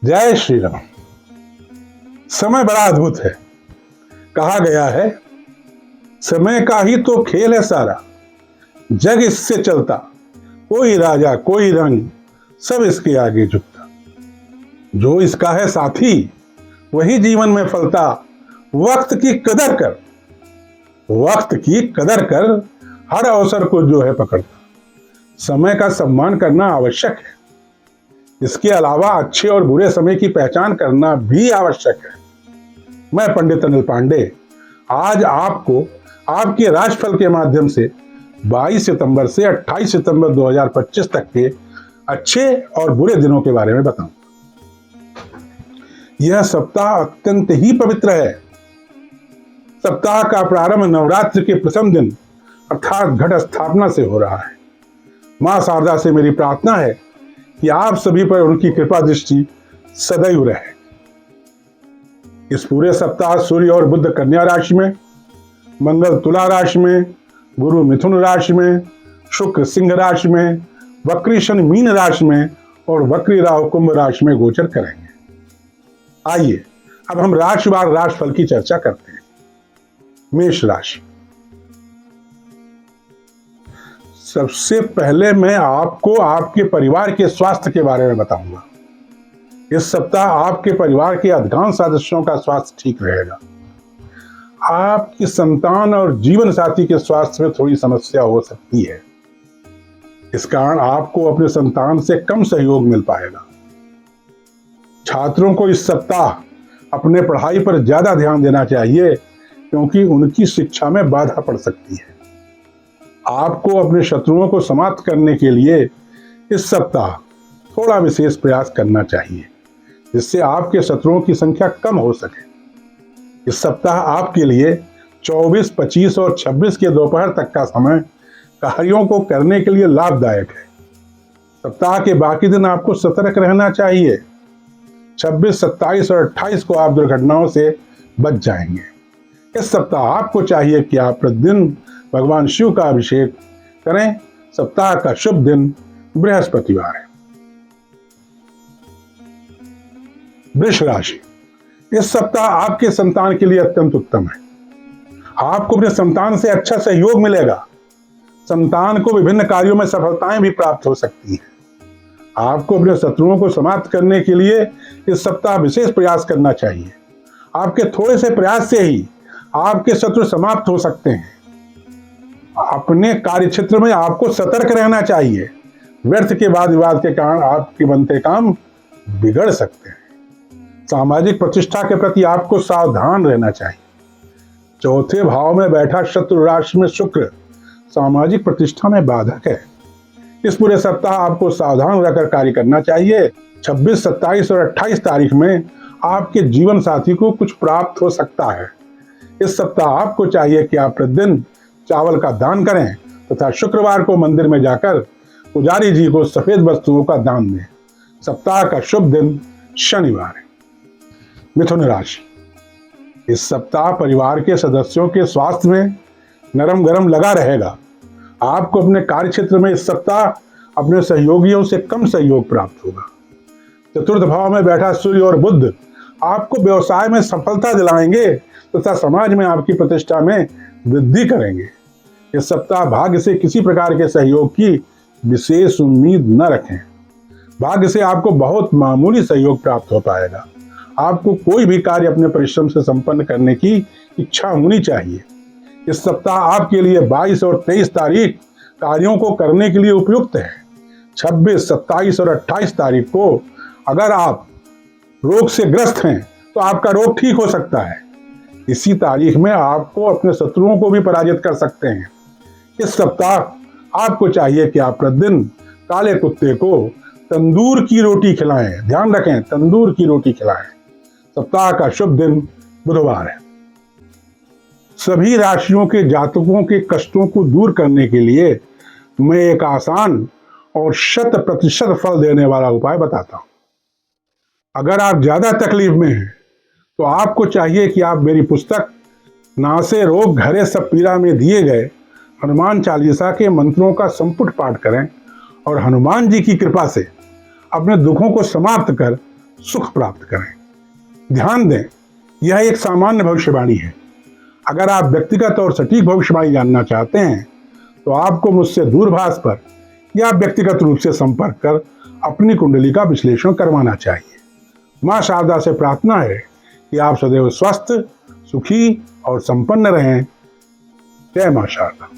जय श्री राम। समय बड़ा अद्भुत है। कहा गया है, समय का ही तो खेल है सारा, जग इससे चलता, कोई राजा कोई रंग, सब इसके आगे झुकता। जो इसका है साथी, वही जीवन में फलता। वक्त की कदर कर, वक्त की कदर कर, हर अवसर को जो है पकड़ता। समय का सम्मान करना आवश्यक है। इसके अलावा अच्छे और बुरे समय की पहचान करना भी आवश्यक है। मैं पंडित अनिल पांडे आज आपको आपके राशिफल के माध्यम से 22 सितंबर से 28 सितंबर 2025 तक के अच्छे और बुरे दिनों के बारे में बताऊंगा। यह सप्ताह अत्यंत ही पवित्र है। सप्ताह का प्रारंभ नवरात्र के प्रथम दिन अर्थात घट स्थापना से हो रहा है। मां शारदा से मेरी प्रार्थना है कि आप सभी पर उनकी कृपा दृष्टि सदैव रहे। इस पूरे सप्ताह सूर्य और बुध कन्या राशि में, मंगल तुला राशि में, गुरु मिथुन राशि में, शुक्र सिंह राशि में, वक्री शनि मीन राशि में और वक्री राहु कुंभ राशि में गोचर करेंगे। आइए अब हम राशिवार राशिफल की चर्चा करते हैं। मेष राशि। सबसे पहले मैं आपको आपके परिवार के स्वास्थ्य के बारे में बताऊंगा। इस सप्ताह आपके परिवार के अधिकांश सदस्यों का स्वास्थ्य ठीक रहेगा। आपकी संतान और जीवन साथी के स्वास्थ्य में थोड़ी समस्या हो सकती है। इस कारण आपको अपने संतान से कम सहयोग मिल पाएगा। छात्रों को इस सप्ताह अपने पढ़ाई पर ज्यादा ध्यान देना चाहिए, क्योंकि उनकी शिक्षा में बाधा पड़ सकती है। आपको अपने शत्रुओं को समाप्त करने के लिए इस सप्ताह थोड़ा विशेष प्रयास करना चाहिए, जिससे आपके शत्रुओं की संख्या कम हो सके। इस सप्ताह आपके लिए 24, 25 और 26 के दोपहर तक का समय कार्यों को करने के लिए लाभदायक है। सप्ताह के बाकी दिन आपको सतर्क रहना चाहिए। 26, 27 और 28 को आप दुर्घटनाओं से बच जाएंगे। इस सप्ताह आपको चाहिए कि आप प्रतिदिन भगवान शिव का अभिषेक करें। सप्ताह का शुभ दिन बृहस्पतिवार है। वृष राशि। इस सप्ताह आपके संतान के लिए अत्यंत उत्तम है। आपको अपने संतान से अच्छा सहयोग मिलेगा। संतान को विभिन्न कार्यों में सफलताएं भी प्राप्त हो सकती हैं। आपको अपने शत्रुओं को समाप्त करने के लिए इस सप्ताह विशेष प्रयास करना चाहिए। आपके थोड़े से प्रयास से ही आपके शत्रु समाप्त हो सकते हैं। अपने कार्य क्षेत्र में आपको सतर्क रहना चाहिए। व्यर्थ के वाद विवाद के कारण आपके बनते काम बिगड़ सकते हैं। सामाजिक प्रतिष्ठा के प्रति आपको सावधान रहना चाहिए। चौथे भाव में बैठा शत्रु राशि में शुक्र सामाजिक प्रतिष्ठा में बाधक है। इस पूरे सप्ताह आपको सावधान रहकर कार्य करना चाहिए। 26, 27 और 28 तारीख में आपके जीवन साथी को कुछ प्राप्त हो सकता है। इस सप्ताह आपको चाहिए कि आप प्रतिदिन चावल का दान करें तथा शुक्रवार को मंदिर में जाकर पुजारी जी को सफेद वस्तुओं का दान दें। सप्ताह का शुभ दिन शनिवार है। मिथुन राशि। इस सप्ताह परिवार के सदस्यों के स्वास्थ्य में नरम गरम लगा रहेगा। आपको अपने कार्य क्षेत्र में इस सप्ताह अपने सहयोगियों से कम सहयोग प्राप्त होगा। चतुर्थ भाव में बैठा सूर्य और बुध आपको व्यवसाय में सफलता दिलाएंगे तथा समाज में आपकी प्रतिष्ठा में वृद्धि करेंगे। इस सप्ताह भाग्य से किसी प्रकार के सहयोग की विशेष उम्मीद न रखें। भाग्य से आपको बहुत मामूली सहयोग प्राप्त हो पाएगा। आपको कोई भी कार्य अपने परिश्रम से संपन्न करने की इच्छा होनी चाहिए। इस सप्ताह आपके लिए 22 और 23 तारीख कार्यों को करने के लिए उपयुक्त है। 26, 27 और 28 तारीख को अगर आप रोग से ग्रस्त हैं तो आपका रोग ठीक हो सकता है। इसी तारीख में आपको अपने शत्रुओं को भी पराजित कर सकते हैं। इस सप्ताह आपको चाहिए कि आप प्रतिदिन काले कुत्ते को तंदूर की रोटी खिलाएं। ध्यान रखें, तंदूर की रोटी खिलाएं। सप्ताह का शुभ दिन बुधवार है। सभी राशियों के जातकों के कष्टों को दूर करने के लिए मैं एक आसान और 100% फल देने वाला उपाय बताता हूं। अगर आप ज्यादा तकलीफ में हैं तो आपको चाहिए कि आप मेरी पुस्तक नासे रोग घरे सब पीड़ा में दिए गए हनुमान चालीसा के मंत्रों का संपुट पाठ करें और हनुमान जी की कृपा से अपने दुखों को समाप्त कर सुख प्राप्त करें। ध्यान दें, यह एक सामान्य भविष्यवाणी है। अगर आप व्यक्तिगत और सटीक भविष्यवाणी जानना चाहते हैं तो आपको मुझसे दूरभाष पर या व्यक्तिगत रूप से संपर्क कर अपनी कुंडली का विश्लेषण करवाना चाहिए। मां शारदा से प्रार्थना है कि आप सदैव स्वस्थ, सुखी और संपन्न रहें। जय मां शारदा।